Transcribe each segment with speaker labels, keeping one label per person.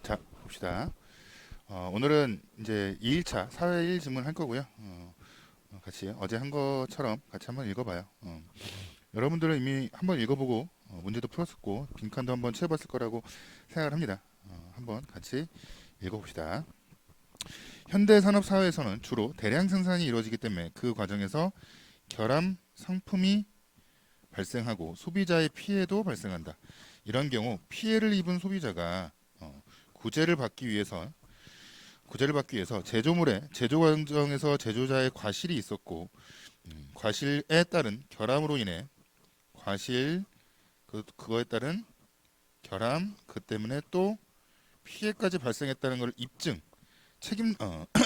Speaker 1: 자, 봅시다. 오늘은 이제 2일차 사회 1 질문 할 거고요. 같이 어제 한 것처럼 같이 한번 읽어봐요. 여러분들은 이미 한번 읽어보고 문제도 풀었었고 빈칸도 한번 채워봤을 거라고 생각을 합니다. 한번 같이 읽어봅시다. 현대 산업 사회에서는 주로 대량 생산이 이루어지기 때문에 그 과정에서 결함 상품이 발생하고 소비자의 피해도 발생한다. 이런 경우 피해를 입은 소비자가 구제를 받기 위해서 제조물의 제조 과정에서 제조자의 과실이 있었고 과실에 따른 결함으로 인해 과실 그거에 따른 결함 그 때문에 또 피해까지 발생했다는 걸 입증 책임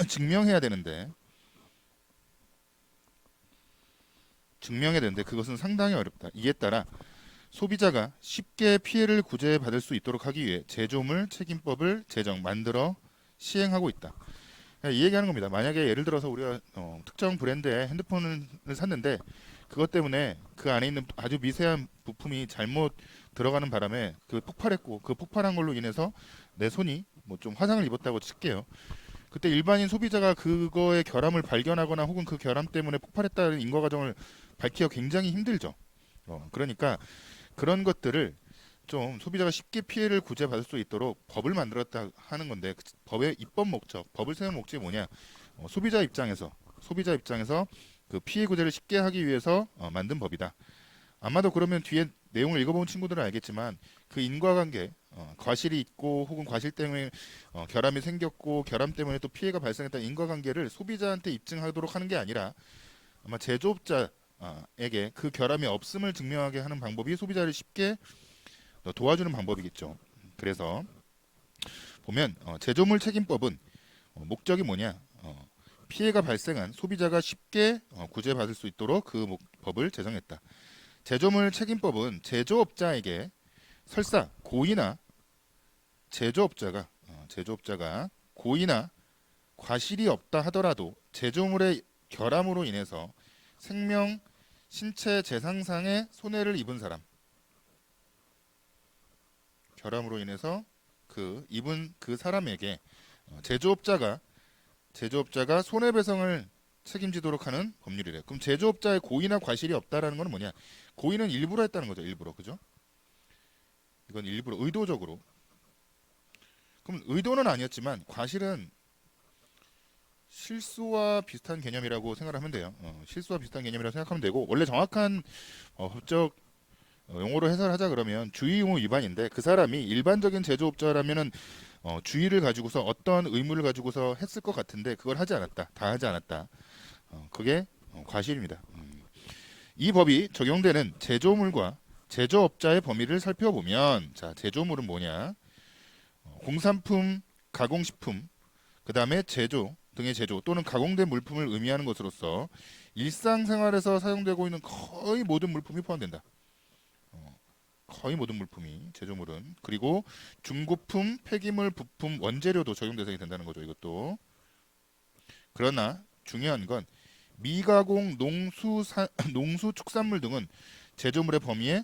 Speaker 1: 증명해야 되는데 그것은 상당히 어렵다. 이에 따라 소비자가 쉽게 피해를 구제받을 수 있도록 하기 위해 제조물 책임법을 만들어 시행하고 있다. 이 얘기하는 겁니다. 만약에 예를 들어서 우리가 특정 브랜드의 핸드폰을 샀는데 그것 때문에 그 안에 있는 아주 미세한 부품이 잘못 들어가는 바람에 그 폭발했고 그 폭발한 걸로 인해서 내 손이 뭐 좀 화상을 입었다고 칠게요. 그때 일반인 소비자가 그거의 결함을 발견하거나 혹은 그 결함 때문에 폭발했다는 인과 과정을 밝히기가 굉장히 힘들죠. 그러니까 그런 것들을 좀 소비자가 쉽게 피해를 구제받을 수 있도록 법을 만들었다 하는 건데 그 법의 입법 목적, 법을 세운 목적이 뭐냐? 소비자 입장에서 그 피해 구제를 쉽게 하기 위해서 만든 법이다. 아마도 그러면 뒤에 내용을 읽어본 친구들은 알겠지만 그 인과관계, 과실이 있고 혹은 과실 때문에 결함이 생겼고 결함 때문에 또 피해가 발생했다는 인과관계를 소비자한테 입증하도록 하는 게 아니라 아마 제조업자에게 그 결함이 없음을 증명하게 하는 방법이 소비자를 쉽게 도와주는 방법이겠죠. 그래서 보면 제조물 책임법은 목적이 뭐냐? 피해가 발생한 소비자가 쉽게 구제받을 수 있도록 그 법을 제정했다. 제조물 책임법은 제조업자에게 설사 고의나 제조업자가 고의나 과실이 없다 하더라도 제조물의 결함으로 인해서 생명, 신체, 재산상의 손해를 입은 사람, 결함으로 인해서 입은 그 사람에게 제조업자가 손해배상을 책임지도록 하는 법률이래. 그럼 제조업자의 고의나 과실이 없다라는 건 뭐냐? 고의는 일부러 했다는 거죠. 일부러, 그죠? 이건 일부러 의도적으로. 그럼 의도는 아니었지만 과실은 실수와 비슷한 개념이라고 생각을 하면 돼요. 실수와 비슷한 개념이라고 생각하면 되고 원래 정확한 법적 용어로 해설하자 그러면 주의 의무 위반인데 그 사람이 일반적인 제조업자라면은 주의를 가지고서 어떤 의무를 가지고서 했을 것 같은데 그걸 하지 않았다. 다 하지 않았다. 그게 과실입니다. 이 법이 적용되는 제조물과 제조업자의 범위를 살펴보면 자 제조물은 뭐냐? 공산품, 가공식품, 그 다음에 제조 등의 제조 또는 가공된 물품을 의미하는 것으로서 일상생활에서 사용되고 있는 거의 모든 물품이 포함된다. 거의 모든 물품이 제조물은 그리고 중고품, 폐기물, 부품, 원재료도 적용 대상이 된다는 거죠. 이것도 그러나 중요한 건 미가공, 농수축산물 등은 제조물의 범위에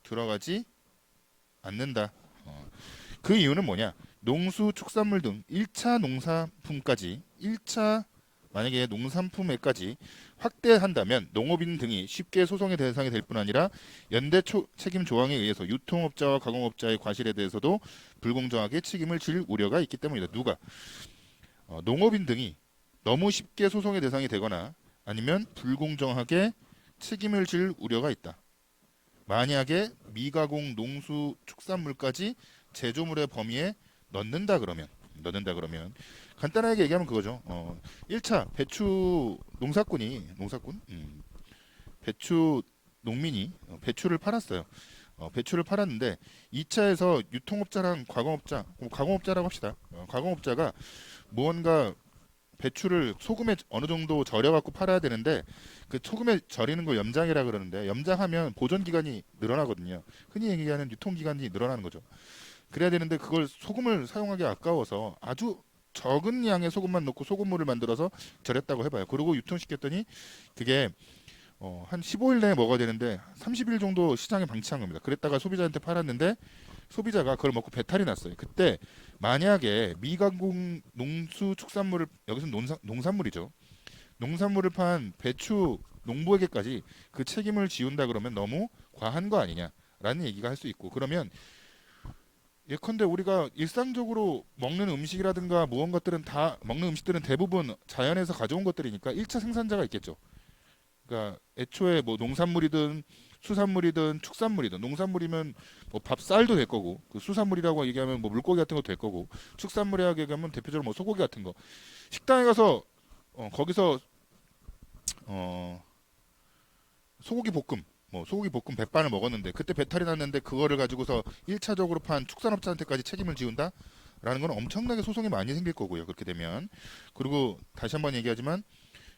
Speaker 1: 들어가지 않는다. 그 이유는 뭐냐? 농수축산물 등 1차 농산품까지 1차 만약에 농산품에까지 확대한다면 농업인 등이 쉽게 소송의 대상이 될 뿐 아니라 연대 책임 조항에 의해서 유통업자와 가공업자의 과실에 대해서도 불공정하게 책임을 질 우려가 있기 때문이다. 누가? 농업인 등이 너무 쉽게 소송의 대상이 되거나 아니면 불공정하게 책임을 질 우려가 있다. 만약에 미가공 농수축산물까지 제조물의 범위에 넣는다 그러면 간단하게 얘기하면 그거죠. 1차 배추 농민이 배추를 팔았어요. 배추를 팔았는데 2차에서 유통업자랑 가공업자라고 합시다. 가공업자가 무언가 배추를 소금에 어느 정도 절여 갖고 팔아야 되는데 그 소금에 절이는 걸 염장이라 그러는데 염장하면 보존 기간이 늘어나거든요. 흔히 얘기하는 유통 기간이 늘어나는 거죠. 그래야 되는데 그걸 소금을 사용하기 아까워서 아주 적은 양의 소금만 넣고 소금물을 만들어서 절였다고 해봐요. 그리고 유통시켰더니 그게 한 15일 내에 먹어야 되는데 30일 정도 시장에 방치한 겁니다. 그랬다가 소비자한테 팔았는데 소비자가 그걸 먹고 배탈이 났어요. 그때 만약에 미가공 농수축산물을, 여기서 농산물이죠. 농산물을 판 배추 농부에게까지 그 책임을 지운다 그러면 너무 과한 거 아니냐라는 얘기가 할 수 있고, 그러면 예컨대 우리가 일상적으로 먹는 음식이라든가 무언가들은 다, 먹는 음식들은 대부분 자연에서 가져온 것들이니까 1차 생산자가 있겠죠. 그러니까 애초에 뭐 농산물이든 수산물이든 축산물이든, 농산물이면 뭐 밥쌀도 될 거고, 그 수산물이라고 얘기하면 뭐 물고기 같은 것도 될 거고, 축산물이라고 얘기하면 대표적으로 뭐 소고기 같은 거. 식당에 가서 거기서 어 소고기 볶음, 뭐 소고기 볶음 백반을 먹었는데 그때 배탈이 났는데 그거를 가지고서 1차적으로 판 축산업자한테까지 책임을 지운다? 라는 건 엄청나게 소송이 많이 생길 거고요. 그렇게 되면. 그리고 다시 한번 얘기하지만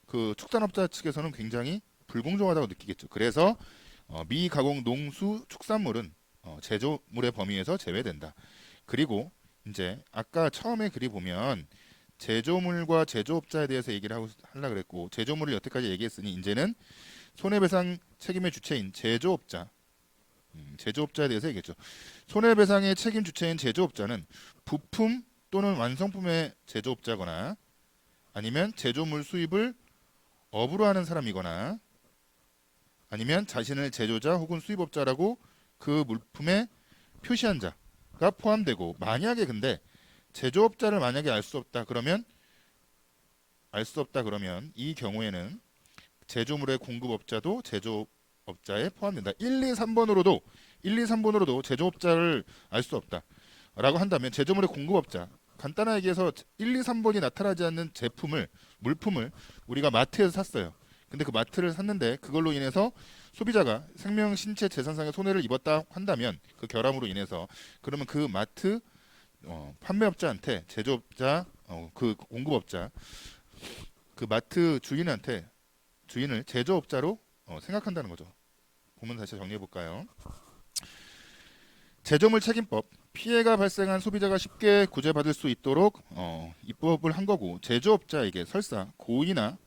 Speaker 1: 그 축산업자 측에서는 굉장히 불공정하다고 느끼겠죠. 그래서 미가공 농수 축산물은 제조물의 범위에서 제외된다. 그리고 이제 아까 처음에 글이 보면 제조물과 제조업자에 대해서 얘기를 하려 그랬고, 제조물을 여태까지 얘기했으니 이제는 손해배상 책임의 주체인 제조업자, 제조업자에 대해서 얘기했죠. 손해배상의 책임 주체인 제조업자는 부품 또는 완성품의 제조업자거나 아니면 제조물 수입을 업으로 하는 사람이거나 아니면 자신을 제조자 혹은 수입업자라고 그 물품에 표시한 자가 포함되고, 만약에 근데 제조업자를 만약에 알 수 없다 그러면 이 경우에는 제조물의 공급업자도 제조업자에 포함된다. 1, 2, 3번으로도 제조업자를 알 수 없다라고 한다면 제조물의 공급업자, 간단하게 얘기해서 1, 2, 3번이 나타나지 않는 물품을 우리가 마트에서 샀어요. 근데 그 마트를 샀는데 그걸로 인해서 소비자가 생명, 신체, 재산상의 손해를 입었다 한다면, 그 결함으로 인해서, 그러면 그 마트 판매업자한테 제조업자, 그 공급업자, 그 마트 주인을 제조업자로 생각한다는 거죠. 보면 다시 정리해 볼까요? 제조물 책임법, 피해가 발생한 소비자가 쉽게 구제받을 수 있도록 입법을 한 거고, 제조업자에게 설사 고의나,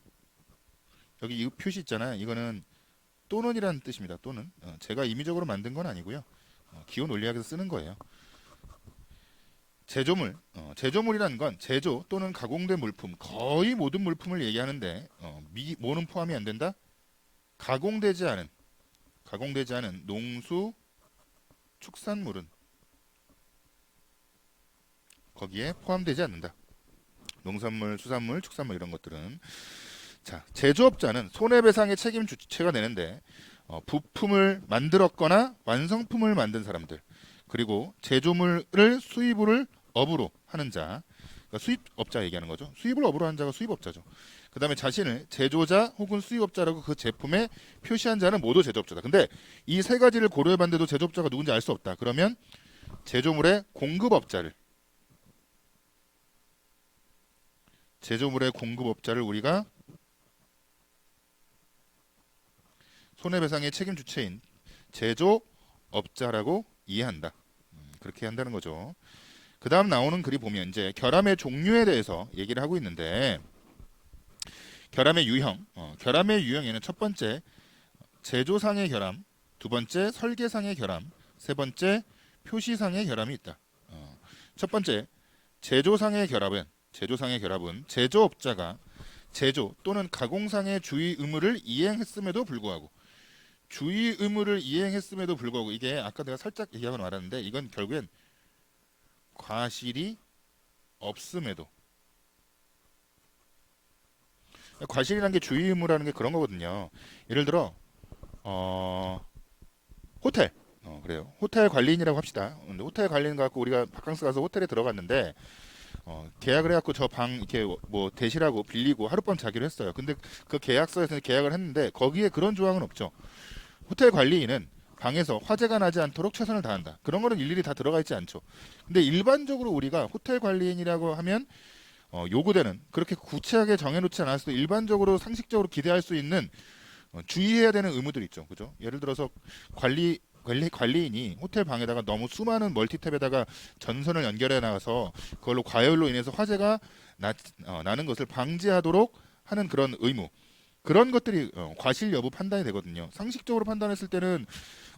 Speaker 1: 여기 이 표시 있잖아요. 이거는 또는이라는 뜻입니다. 또는 제가 임의적으로 만든 건 아니고요. 기호 논리학에서 쓰는 거예요. 제조물이라는 건 제조 또는 가공된 물품, 거의 모든 물품을 얘기하는데 뭐는 포함이 안 된다? 가공되지 않은 농수 축산물은 거기에 포함되지 않는다. 농산물, 수산물, 축산물 이런 것들은. 자, 제조업자는 손해배상의 책임 주체가 되는데 부품을 만들었거나 완성품을 만든 사람들, 그리고 제조물을 수입을 업으로 하는 자, 그러니까 수입업자 얘기하는 거죠. 수입을 업으로 하는 자가 수입업자죠. 그 다음에 자신을 제조자 혹은 수입업자라고 그 제품에 표시한 자는 모두 제조업자다. 근데 이 세 가지를 고려해봤는데도 제조업자가 누군지 알 수 없다. 그러면 제조물의 공급업자를 우리가 손해배상의 책임 주체인 제조업자라고 이해한다. 그렇게 한다는 거죠. 그 다음 나오는 글이 보면 이제 결함의 종류에 대해서 얘기를 하고 있는데, 결함의 유형에는 첫 번째 제조상의 결함, 두 번째 설계상의 결함, 세 번째 표시상의 결함이 있다. 첫 번째 제조상의 결합은 제조업자가 제조 또는 가공상의 주의 의무를 이행했음에도 불구하고, 이게 아까 내가 살짝 얘기하고 말았는데, 이건 결국엔 과실이 없음에도, 과실이라는 게 주의 의무라는 게 그런 거거든요. 예를 들어 호텔, 그래요. 호텔 관리인이라고 합시다. 근데 호텔 관리인 갖고 우리가 바캉스 가서 호텔에 들어갔는데 계약을 해갖고 저 방 이렇게 뭐 대시라고 빌리고 하룻밤 자기로 했어요. 근데 그 계약서에서 계약을 했는데 거기에 그런 조항은 없죠. 호텔 관리인은 방에서 화재가 나지 않도록 최선을 다한다. 그런 거는 일일이 다 들어가 있지 않죠. 근데 일반적으로 우리가 호텔 관리인이라고 하면 요구되는, 그렇게 구체하게 정해놓지 않았어도 일반적으로 상식적으로 기대할 수 있는 주의해야 되는 의무들 있죠. 그죠? 예를 들어서 관리인이 호텔 방에다가 너무 수많은 멀티탭에다가 전선을 연결해 나가서 그걸로 과열로 인해서 화재가 나는 것을 방지하도록 하는 그런 의무, 그런 것들이 과실 여부 판단이 되거든요. 상식적으로 판단했을 때는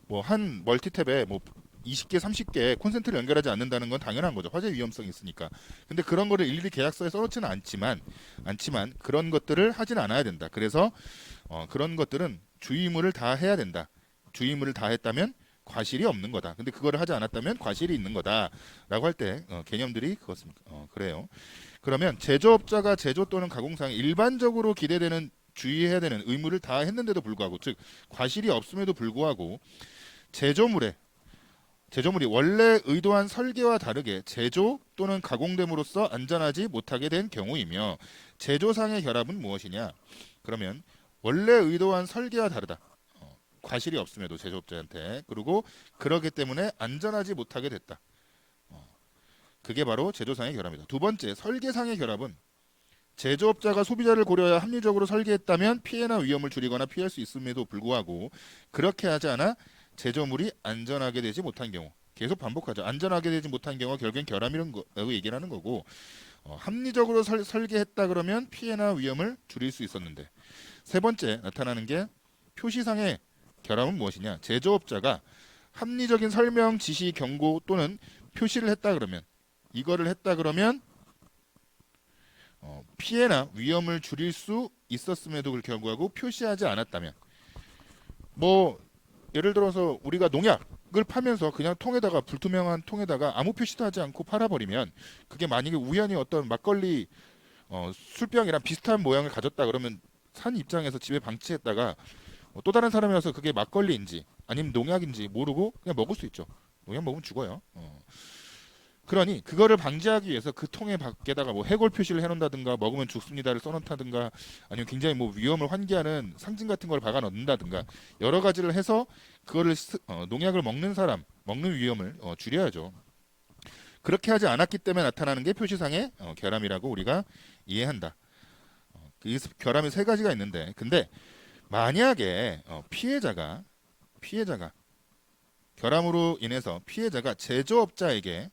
Speaker 1: 뭐 한 멀티탭에 뭐 20개, 30개 콘센트를 연결하지 않는다는 건 당연한 거죠. 화재 위험성이 있으니까. 근데 그런 거를 일일이 계약서에 써놓지는 않지만 그런 것들을 하진 않아야 된다. 그래서 그런 것들은 주의무를 다 해야 된다. 주의무를 다 했다면 과실이 없는 거다. 근데 그거를 하지 않았다면 과실이 있는 거다라고 할 때 개념들이 그렇습니다. 그래요. 그러면 제조업자가 제조 또는 가공상에 일반적으로 기대되는 주의해야 되는 의무를 다 했는데도 불구하고, 즉 과실이 없음에도 불구하고 제조물이 원래 의도한 설계와 다르게 제조 또는 가공됨으로써 안전하지 못하게 된 경우이며, 제조상의 결합은 무엇이냐? 그러면 원래 의도한 설계와 다르다. 과실이 없음에도 제조업자한테, 그리고 그러기 때문에 안전하지 못하게 됐다. 그게 바로 제조상의 결합입니다. 두 번째, 설계상의 결합은 제조업자가 소비자를 고려하여 합리적으로 설계했다면 피해나 위험을 줄이거나 피할 수 있음에도 불구하고 그렇게 하지 않아 제조물이 안전하게 되지 못한 경우, 계속 반복하죠. 안전하게 되지 못한 경우가 결국엔 결함이라고 얘기를 하는 거고, 합리적으로 설계했다 그러면 피해나 위험을 줄일 수 있었는데. 세 번째 나타나는 게 표시상의 결함은 무엇이냐? 제조업자가 합리적인 설명, 지시, 경고 또는 표시를 했다 그러면, 이거를 했다 그러면 피해나 위험을 줄일 수 있었음에도 불구하고 표시하지 않았다면, 뭐 예를 들어서 우리가 농약을 파면서 그냥 통에다가, 불투명한 통에다가 아무 표시도 하지 않고 팔아버리면, 그게 만약에 우연히 어떤 막걸리 술병이랑 비슷한 모양을 가졌다 그러면 산 입장에서 집에 방치했다가 또 다른 사람이 와서 그게 막걸리인지 아니면 농약인지 모르고 그냥 먹을 수 있죠. 농약 먹으면 죽어요. 그러니 그거를 방지하기 위해서 그 통에 밖에다가 뭐 해골 표시를 해놓는다든가, 먹으면 죽습니다를 써놓다든가, 아니면 굉장히 뭐 위험을 환기하는 상징 같은 걸 박아 넣는다든가, 여러 가지를 해서 그거를 농약을 먹는 사람, 먹는 위험을 줄여야죠. 그렇게 하지 않았기 때문에 나타나는 게 표시상의 결함이라고 우리가 이해한다. 이 결함이 세 가지가 있는데, 근데 만약에 피해자가 결함으로 인해서 피해자가 제조업자에게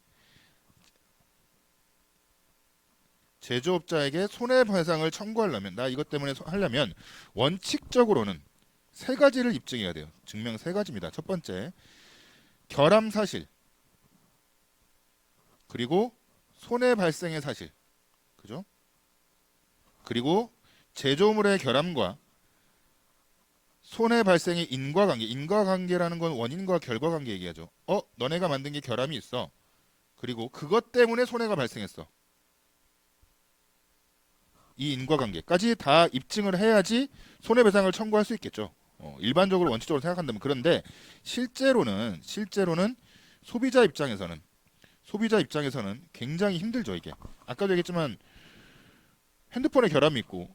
Speaker 1: 손해배상을 청구하려면, 나 이것 때문에 하려면 원칙적으로는 세 가지를 입증해야 돼요. 증명 세 가지입니다. 첫 번째, 결함 사실, 그리고 손해 발생의 사실, 그죠? 그리고 제조물의 결함과 손해 발생의 인과관계라는 건 원인과 결과관계 얘기하죠. 너네가 만든 게 결함이 있어. 그리고 그것 때문에 손해가 발생했어. 이 인과관계까지 다 입증을 해야지 손해배상을 청구할 수 있겠죠. 일반적으로 원칙적으로 생각한다면. 그런데 실제로는 소비자 입장에서는 굉장히 힘들죠. 이게 아까도 얘기했지만, 핸드폰에 결함이 있고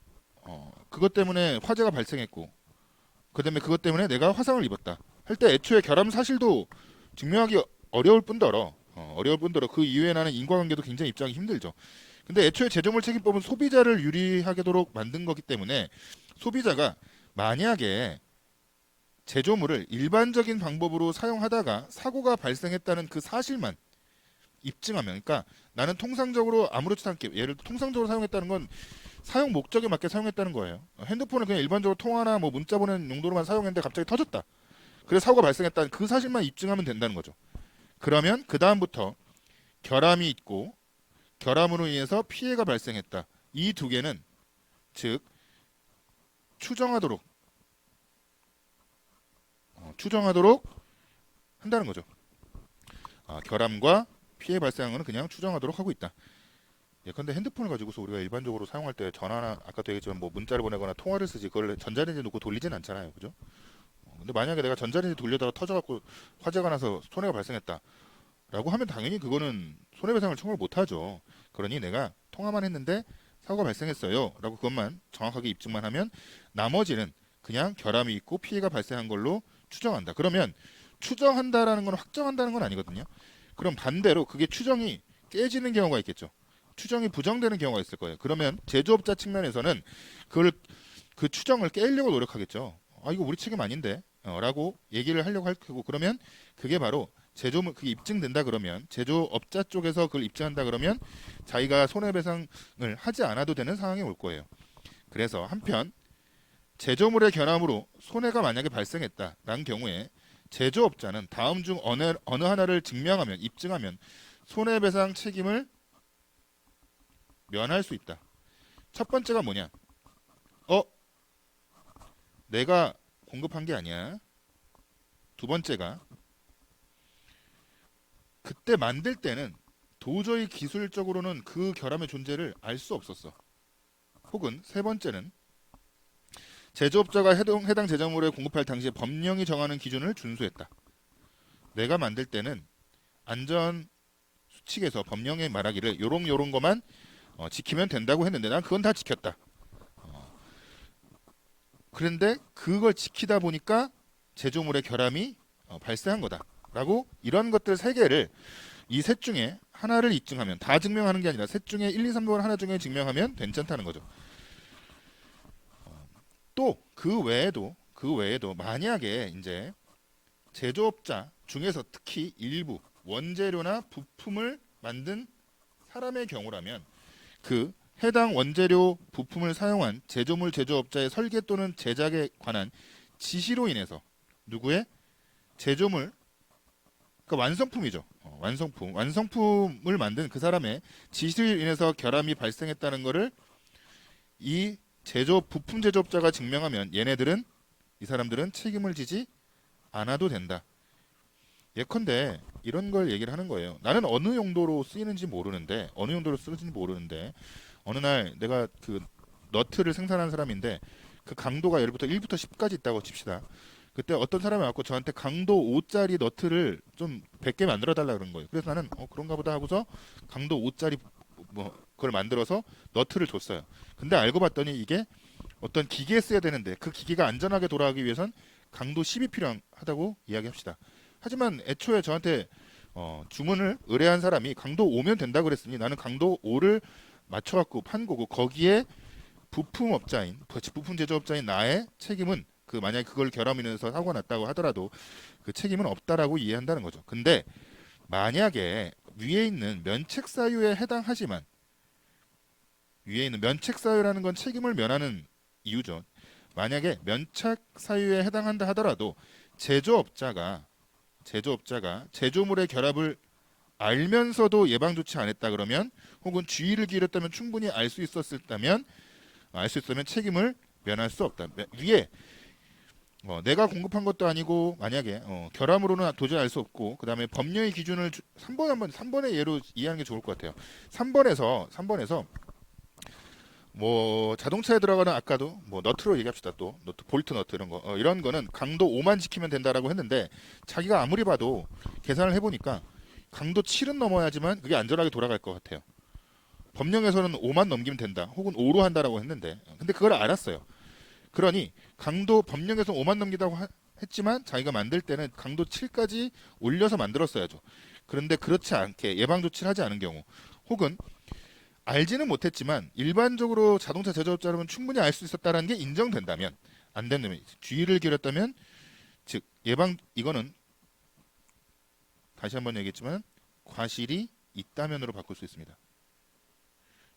Speaker 1: 그것 때문에 화재가 발생했고, 그다음에 그것 때문에 내가 화상을 입었다 할 때 애초에 결함 사실도 증명하기 어려울 뿐더러 그 이후에 나는 인과관계도 굉장히 입증하기 힘들죠. 근데 애초에 제조물 책임법은 소비자를 유리하게도록 만든 거기 때문에, 소비자가 만약에 제조물을 일반적인 방법으로 사용하다가 사고가 발생했다는 그 사실만 입증하면, 그러니까 나는 통상적으로 아무렇지도 않게, 예를 들어 통상적으로 사용했다는 건 사용 목적에 맞게 사용했다는 거예요. 핸드폰을 그냥 일반적으로 통화나 뭐 문자 보내는 용도로만 사용했는데 갑자기 터졌다. 그래서 사고가 발생했다는 그 사실만 입증하면 된다는 거죠. 그러면 그 다음부터 결함이 있고 결함으로 인해서 피해가 발생했다. 이 두 개는 즉 추정하도록 한다는 거죠. 결함과 피해 발생한 거는 그냥 추정하도록 하고 있다. 예컨대 핸드폰을 가지고서 우리가 일반적으로 사용할 때 전화나, 아까도 얘기했지만 뭐 문자를 보내거나 통화를 쓰지, 그걸 전자레인지에 놓고 돌리진 않잖아요. 그죠? 근데 만약에 내가 전자레인지 돌려다가 터져갖고 화재가 나서 손해가 발생했다 라고 하면 당연히 그거는 손해배상을 청구를 못하죠. 그러니 내가 통화만 했는데 사고가 발생했어요 라고 그것만 정확하게 입증만 하면, 나머지는 그냥 결함이 있고 피해가 발생한 걸로 추정한다. 그러면 추정한다라는 건 확정한다는 건 아니거든요. 그럼 반대로 그게 추정이 깨지는 경우가 있겠죠. 추정이 부정되는 경우가 있을 거예요. 그러면 제조업자 측면에서는 그 추정을 깨려고 노력하겠죠. 이거 우리 책임 아닌데 라고 얘기를 하려고 할 거고, 그러면 그게 바로 제조물, 그게 입증된다 그러면, 제조업자 쪽에서 그걸 입증한다 그러면 자기가 손해배상을 하지 않아도 되는 상황이 올 거예요. 그래서 한편 제조물의 결함으로 손해가 만약에 발생했다라는 경우에 제조업자는 다음 중 어느 하나를 증명하면 입증하면 손해배상 책임을 면할 수 있다. 첫 번째가 뭐냐? 어, 내가 공급한 게 아니야. 두 번째가 그때 만들 때는 도저히 기술적으로는 그 결함의 존재를 알 수 없었어. 혹은 세 번째는 제조업자가 해당 제작물에 공급할 당시에 법령이 정하는 기준을 준수했다. 내가 만들 때는 안전 수칙에서 법령에 말하기를 요런 것만 지키면 된다고 했는데 난 그건 다 지켰다. 그런데 그걸 지키다 보니까 제조물의 결함이 발생한 거다라고 이런 것들 세 개를 이 셋 중에 하나를 입증하면 다 증명하는 게 아니라 셋 중에 1, 2, 3, 4, 하나 중에 증명하면 괜찮다는 거죠. 또 그 외에도 만약에 이제 제조업자 중에서 특히 일부 원재료나 부품을 만든 사람의 경우라면 그 해당 원재료 부품을 사용한 제조물 제조업자의 설계 또는 제작에 관한 지시로 인해서 누구의 제조물 그러니까 완성품이죠. 완성품을 만든 그 사람의 지시로 인해서 결함이 발생했다는 것을 이 부품 제조업자가 증명하면 이 사람들은 책임을 지지 않아도 된다. 예컨대 이런 걸 얘기를 하는 거예요. 나는 어느 용도로 쓰이는지 모르는데 어느 날 내가 그 너트를 생산하는 사람인데 그 강도가 예로부터 1부터 10까지 있다고 칩시다. 그때 어떤 사람이 왔고 저한테 강도 5짜리 너트를 좀 100개 만들어 달라 그런 거예요. 그래서 나는 그런가 보다 하고서 강도 5짜리 뭐 그걸 만들어서 너트를 줬어요. 근데 알고 봤더니 이게 어떤 기계에 써야 되는데 그 기계가 안전하게 돌아가기 위해선 강도 10이 필요하다고 이야기합시다. 하지만 애초에 저한테 주문을 의뢰한 사람이 강도 5면 된다 그랬으니 나는 강도 5를 맞춰갖고 판 거고 거기에 부품 제조업자인 나의 책임은 그 만약에 그걸 결함이면서 사고가 났다고 하더라도 그 책임은 없다라고 이해한다는 거죠. 근데 만약에 위에 있는 면책사유에 해당하지만 위에 있는 면책사유라는 건 책임을 면하는 이유죠. 만약에 면책사유에 해당한다 하더라도 제조업자가 제조물의 결합을 알면서도 예방 조치 안 했다 그러면 혹은 주의를 기울였다면 충분히 알 수 있었다면 책임을 면할 수 없다. 위에 내가 공급한 것도 아니고 만약에 결함으로는 도저히 알 수 없고 그 다음에 법령의 기준을 3번의 예로 이해하는 게 좋을 것 같아요. 3번에서 뭐 자동차에 들어가는 아까도 뭐 너트로 얘기합시다. 또 너트 볼트 너트 이런 거는 강도 5만 지키면 된다라고 했는데 자기가 아무리 봐도 계산을 해보니까 강도 7은 넘어야지만 그게 안전하게 돌아갈 것 같아요. 법령에서는 5만 넘기면 된다 혹은 5로 한다라고 했는데 근데 그걸 알았어요. 그러니 법령에서 5만 넘기다고 했지만 자기가 만들 때는 강도 7까지 올려서 만들었어야죠. 그런데 그렇지 않게 예방 조치를 하지 않은 경우 혹은 알지는 못했지만 일반적으로 자동차 제조업자라면 충분히 알 수 있었다는 게 인정된다면 안 된다면 주의를 기울였다면 즉 이거는 다시 한번 얘기했지만 과실이 있다면으로 바꿀 수 있습니다.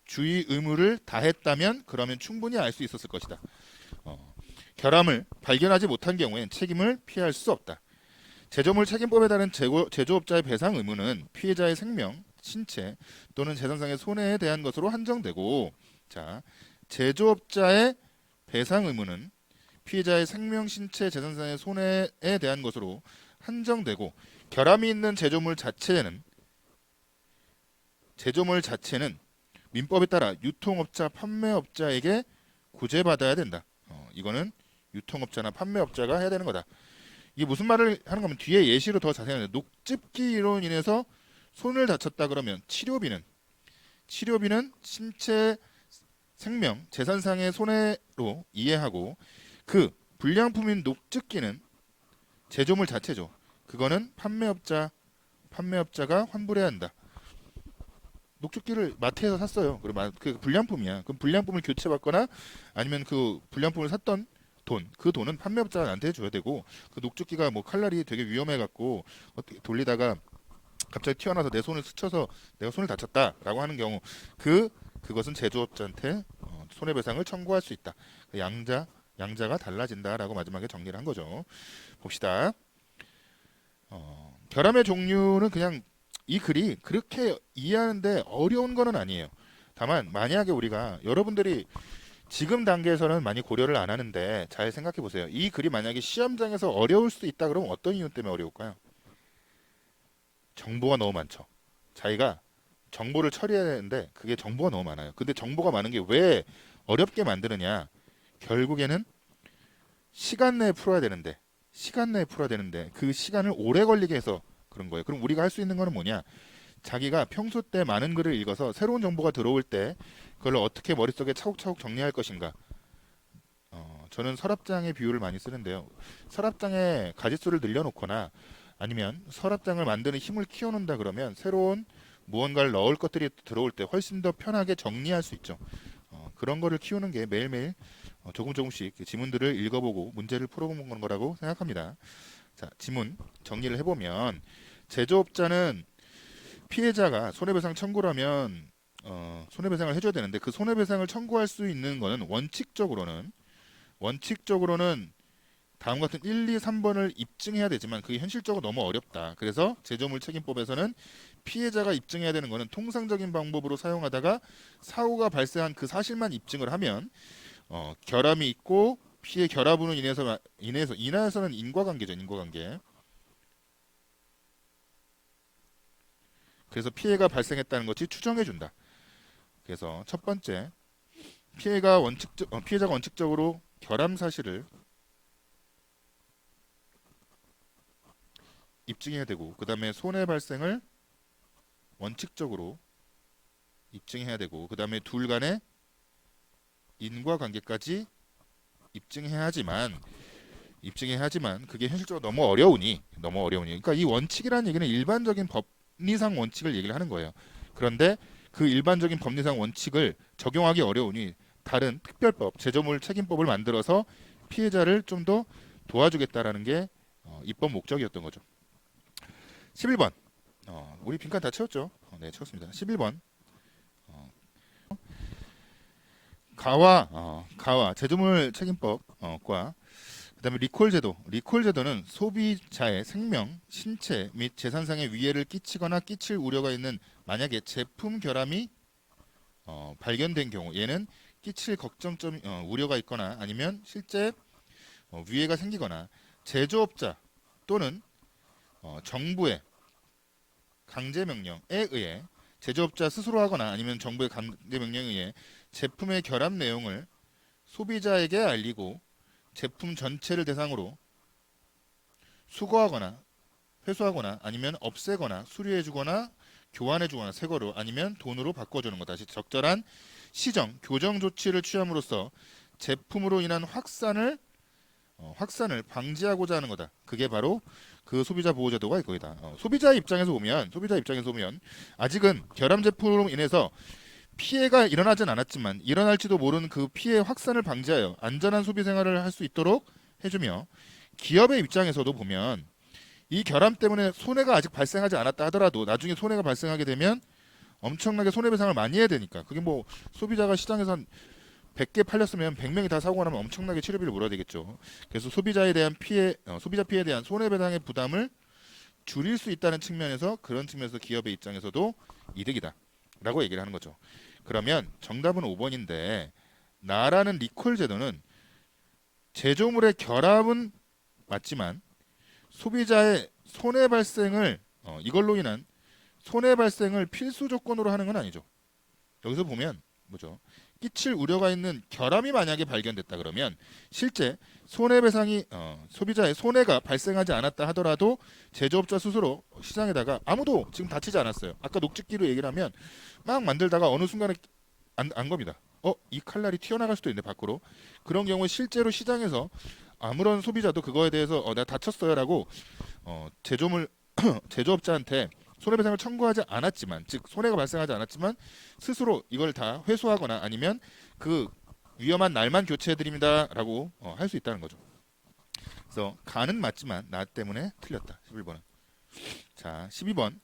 Speaker 1: 주의 의무를 다했다면 그러면 충분히 알 수 있었을 것이다. 결함을 발견하지 못한 경우엔 책임을 피할 수 없다. 제조물 책임법에 따른 제조업자의 배상 의무는 피해자의 생명, 신체 또는 재산상의 손해에 대한 것으로 한정되고 자, 제조업자의 배상 의무는 피해자의 생명, 신체, 재산상의 손해에 대한 것으로 한정되고 결함이 있는 제조물 자체는 민법에 따라 유통업자, 판매업자에게 구제받아야 된다. 이거는 유통업자나 판매업자가 해야 되는 거다. 이게 무슨 말을 하는 거면 뒤에 예시로 더 자세히 하는데 녹즙기로 인해서 손을 다쳤다 그러면 치료비는 신체, 생명, 재산상의 손해로 이해하고 그 불량품인 녹즙기는 제조물 자체죠. 그거는 판매업자가 환불해야 한다. 녹즙기를 마트에서 샀어요. 그럼 그 불량품이야. 그럼 불량품을 교체받거나 아니면 그 불량품을 샀던 그 돈은 판매업자가 나한테 해줘야 되고 그 녹즙기가 뭐 칼날이 되게 위험해갖고 어떻게 돌리다가 갑자기 튀어나와서 내 손을 스쳐서 내가 손을 다쳤다라고 하는 경우 그것은 제조업자한테 손해배상을 청구할 수 있다. 그 양자 양자가 달라진다라고 마지막에 정리를 한 거죠. 봅시다. 결함의 종류는 그냥 이 글이 그렇게 이해하는데 어려운 거는 아니에요. 다만 만약에 우리가 여러분들이 지금 단계에서는 많이 고려를 안 하는데 잘 생각해 보세요. 이 글이 만약에 시험장에서 어려울 수 있다 그러면 어떤 이유 때문에 어려울까요? 정보가 너무 많죠. 자기가 정보를 처리해야 되는데 그게 정보가 너무 많아요. 근데 정보가 많은 게 왜 어렵게 만드느냐? 결국에는 시간 내에 풀어야 되는데 그 시간을 오래 걸리게 해서 그런 거예요. 그럼 우리가 할 수 있는 거는 뭐냐? 자기가 평소 때 많은 글을 읽어서 새로운 정보가 들어올 때 그걸 어떻게 머릿속에 차곡차곡 정리할 것인가. 저는 서랍장의 비유를 많이 쓰는데요. 서랍장에 가짓수를 늘려놓거나 아니면 서랍장을 만드는 힘을 키워놓는다 그러면 새로운 무언가를 넣을 것들이 들어올 때 훨씬 더 편하게 정리할 수 있죠. 그런 거를 키우는 게 매일매일 조금 조금씩 그 지문들을 읽어보고 문제를 풀어보는 거라고 생각합니다. 자, 지문 정리를 해보면 제조업자는 피해자가 손해배상 청구를 하면 손해배상을 해줘야 되는데 그 손해배상을 청구할 수 있는 거는 원칙적으로는 다음 같은 1, 2, 3번을 입증해야 되지만 그게 현실적으로 너무 어렵다. 그래서 제조물 책임법에서는 피해자가 입증해야 되는 거는 통상적인 방법으로 사용하다가 사고가 발생한 그 사실만 입증을 하면 결함이 있고 피해 결함으로 인해서는 인과관계죠, 인과관계. 그래서 피해가 발생했다는 것이 추정해준다. 그래서 첫 번째, 피해자가 원칙적으로 결함 사실을 입증해야 되고, 그 다음에 손해 발생을 원칙적으로 입증해야 되고, 그 다음에 둘 간의 인과관계까지 입증해야 하지만 그게 현실적으로 너무 어려우니 그러니까 이 원칙이라는 얘기는 일반적인 법리상 원칙을 얘기를 하는 거예요. 그런데 그 일반적인 법리상 원칙을 적용하기 어려우니 다른 특별법, 제조물 책임법을 만들어서 피해자를 좀 더 도와주겠다라는 게 입법 목적이었던 거죠. 11번. 우리 빈칸 다 채웠죠? 네, 채웠습니다. 11번. 가와 제조물 책임법과 그다음에 리콜 제도는 소비자의 생명, 신체 및 재산상의 위해를 끼치거나 끼칠 우려가 있는 만약에 제품 결함이 발견된 경우 얘는 끼칠 걱정점 우려가 있거나 아니면 실제 위해가 생기거나 제조업자 또는 정부의 강제 명령에 의해 제조업자 스스로 하거나 아니면 정부의 강제 명령에 의해 제품의 결함 내용을 소비자에게 알리고 제품 전체를 대상으로 수거하거나 회수하거나 아니면 없애거나 수리해주거나 교환해주거나 새거로 아니면 돈으로 바꿔주는 것. 다시 적절한 시정, 교정 조치를 취함으로써 제품으로 인한 확산을 방지하고자 하는 거다. 그게 바로 그 소비자 보호제도가 이거이다. 소비자 입장에서 보면 아직은 결함 제품으로 인해서 피해가 일어나진 않았지만 일어날지도 모르는 그 피해 확산을 방지하여 안전한 소비 생활을 할 수 있도록 해주며 기업의 입장에서도 보면 이 결함 때문에 손해가 아직 발생하지 않았다 하더라도 나중에 손해가 발생하게 되면 엄청나게 손해배상을 많이 해야 되니까 그게 뭐 소비자가 시장에서 한 100개 팔렸으면 100명이 다 사고가 나면 엄청나게 치료비를 물어야 되겠죠. 그래서 소비자 피해에 대한 손해배상의 부담을 줄일 수 있다는 측면에서 그런 측면에서 기업의 입장에서도 이득이다 라고 얘기를 하는 거죠. 그러면 정답은 5번인데 나라는 리콜 제도는 제조물의 결함은 맞지만 소비자의 손해 발생을 이걸로 인한 손해 발생을 필수 조건으로 하는 건 아니죠. 여기서 보면 뭐죠? 끼칠 우려가 있는 결함이 만약에 발견됐다 그러면 실제 손해배상이 소비자의 손해가 발생하지 않았다 하더라도 제조업자 스스로 시장에다가 아무도 지금 다치지 않았어요. 아까 녹즙기로 얘기를 하면 막 만들다가 어느 순간에 안 겁니다. 이 칼날이 튀어나갈 수도 있는데 밖으로 그런 경우에 실제로 시장에서 아무런 소비자도 그거에 대해서 내가 다쳤어요라고 제조물 제조업자한테 손해배상을 청구하지 않았지만 즉 손해가 발생하지 않았지만 스스로 이걸 다 회수하거나 아니면 그 위험한 날만 교체해드립니다라고 할 수 있다는 거죠. 그래서 가는 맞지만 나 때문에 틀렸다. 11번은. 자, 12번.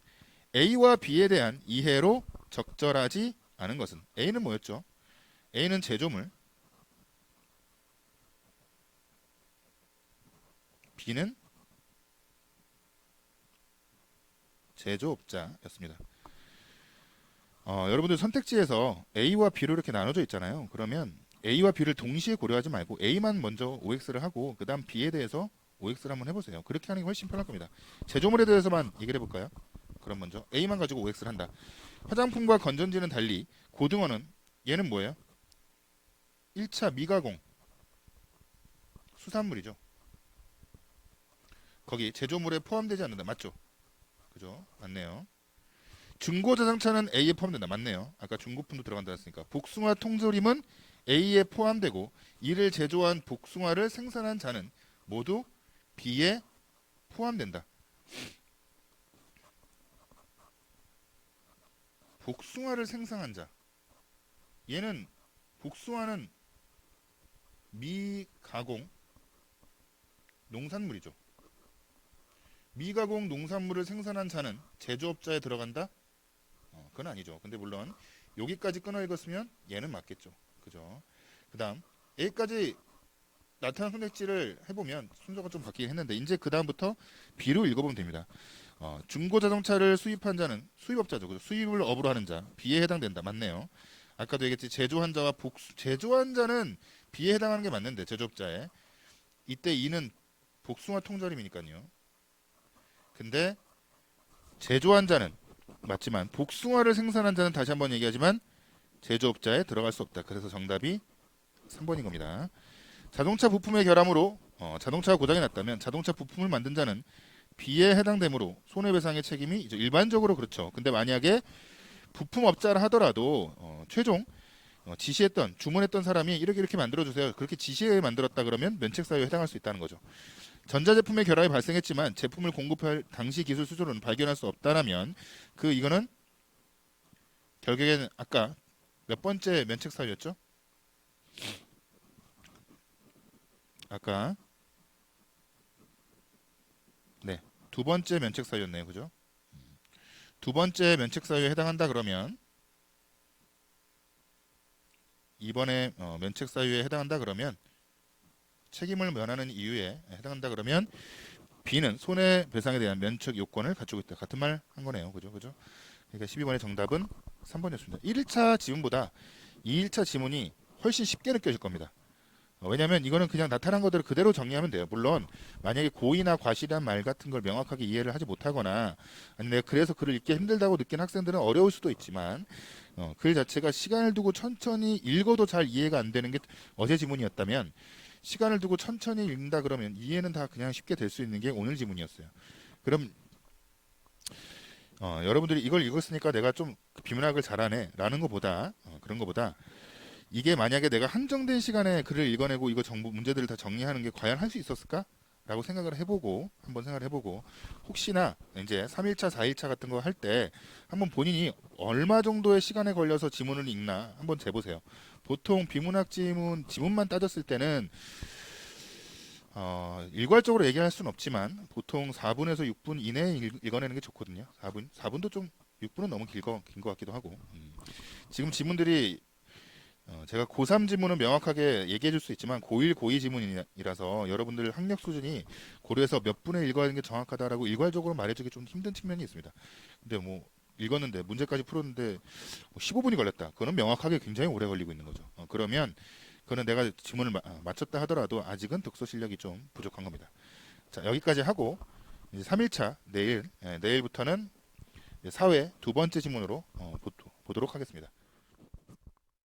Speaker 1: A와 B에 대한 이해로 적절하지 않은 것은 A는 뭐였죠? A는 제조물 B는 제조업자였습니다. 여러분들 선택지에서 A와 B로 이렇게 나눠져 있잖아요. 그러면 A와 B를 동시에 고려하지 말고 A만 먼저 OX를 하고 그 다음 B에 대해서 OX를 한번 해보세요. 그렇게 하는 게 훨씬 편할 겁니다. 제조물에 대해서만 얘기를 해볼까요? 그럼 먼저 A만 가지고 OX를 한다. 화장품과 건전지는 달리 고등어는 얘는 뭐예요? 1차 미가공 수산물이죠. 거기 제조물에 포함되지 않는다. 맞죠? 그죠? 맞네요. 중고자동차는 A에 포함된다. 맞네요. 아까 중고품도 들어간다 했으니까. 복숭아 통조림은 A에 포함되고 이를 제조한 복숭아를 생산한 자는 모두 B에 포함된다. 복숭아를 생산한 자. 얘는 복숭아는 미가공 농산물이죠. 미가공 농산물을 생산한 자는 제조업자에 들어간다? 그건 아니죠. 근데 물론 여기까지 끊어 읽었으면 얘는 맞겠죠. 그죠? 그 다음 A까지 나타난 선택지를 해보면 순서가 좀 바뀌긴 했는데 이제 그 다음부터 B로 읽어보면 됩니다. 중고자동차를 수입한 자는 수입업자죠. 그죠? 수입을 업으로 하는 자 B에 해당된다. 맞네요. 아까도 얘기했지 제조한 자와 제조한 자는 B에 해당하는 게 맞는데 제조업자에 이때 이는 복숭아 통조림이니까요. 근데 제조한 자는 맞지만 복숭아를 생산한 자는 다시 한번 얘기하지만 제조업자에 들어갈 수 없다. 그래서 정답이 3번인 겁니다. 자동차 부품의 결함으로 자동차가 고장이 났다면 자동차 부품을 만든 자는 B에 해당되므로 손해배상의 책임이 이제 일반적으로 그렇죠. 근데 만약에 부품업자라 하더라도 최종 지시했던 주문했던 사람이 이렇게 만들어주세요. 그렇게 지시해 만들었다 그러면 면책사유에 해당할 수 있다는 거죠. 전자제품의 결함이 발생했지만 제품을 공급할 당시 기술 수준으로는 발견할 수 없다라면 이거는 결국에는 아까 몇 번째 면책사유였죠? 아까 네, 두 번째 면책사유였네요. 그죠? 두 번째 면책사유에 해당한다 그러면 이번에 면책사유에 해당한다 그러면 책임을 면하는 이유에 해당한다 그러면 B는 손해배상에 대한 면책 요건을 갖추고 있다. 같은 말 한 거네요. 그죠? 그죠? 그러니까 12번의 정답은 3번이었습니다. 1차 지문보다 2일차 지문이 훨씬 쉽게 느껴질 겁니다. 왜냐하면 이거는 그냥 나타난 것들을 그대로 정리하면 돼요. 물론 만약에 고의나 과실한 말 같은 걸 명확하게 이해를 하지 못하거나 아니 내가 그래서 글을 읽기 힘들다고 느낀 학생들은 어려울 수도 있지만 글 자체가 시간을 두고 천천히 읽어도 잘 이해가 안 되는 게 어제 지문이었다면 시간을 두고 천천히 읽는다 그러면 이해는 다 그냥 쉽게 될 수 있는 게 오늘 지문이었어요. 그럼 여러분들이 이걸 읽었으니까 내가 좀 비문학을 잘하네 라는 것보다 그런 것보다 이게 만약에 내가 한정된 시간에 글을 읽어내고 이거 정보 문제들을 다 정리하는 게 과연 할 수 있었을까? 라고 생각을 해보고 한번 생각을 해보고 혹시나 이제 3일차 4일차 같은 거 할 때 한번 본인이 얼마 정도의 시간에 걸려서 지문을 읽나 한번 재보세요. 보통 비문학 지문만 따졌을 때는 일괄적으로 얘기할 수는 없지만 보통 4분에서 6분 이내에 읽어내는 게 좋거든요. 4분도 좀 6분은 너무 긴 것 같기도 하고 지금 지문들이 제가 고3 지문은 명확하게 얘기해 줄 수 있지만 고1, 고2 지문이라서 여러분들 학력 수준이 고려해서 몇 분에 읽어야 하는 게 정확하다라고 일괄적으로 말해주기 좀 힘든 측면이 있습니다. 근데 뭐 읽었는데 문제까지 풀었는데 15분이 걸렸다. 그거는 명확하게 굉장히 오래 걸리고 있는 거죠. 그러면 그거는 내가 지문을 맞췄다 하더라도 아직은 독서 실력이 좀 부족한 겁니다. 자, 여기까지 하고 이제 3일차 내일부터는 사회 두 번째 지문으로 보도록 하겠습니다.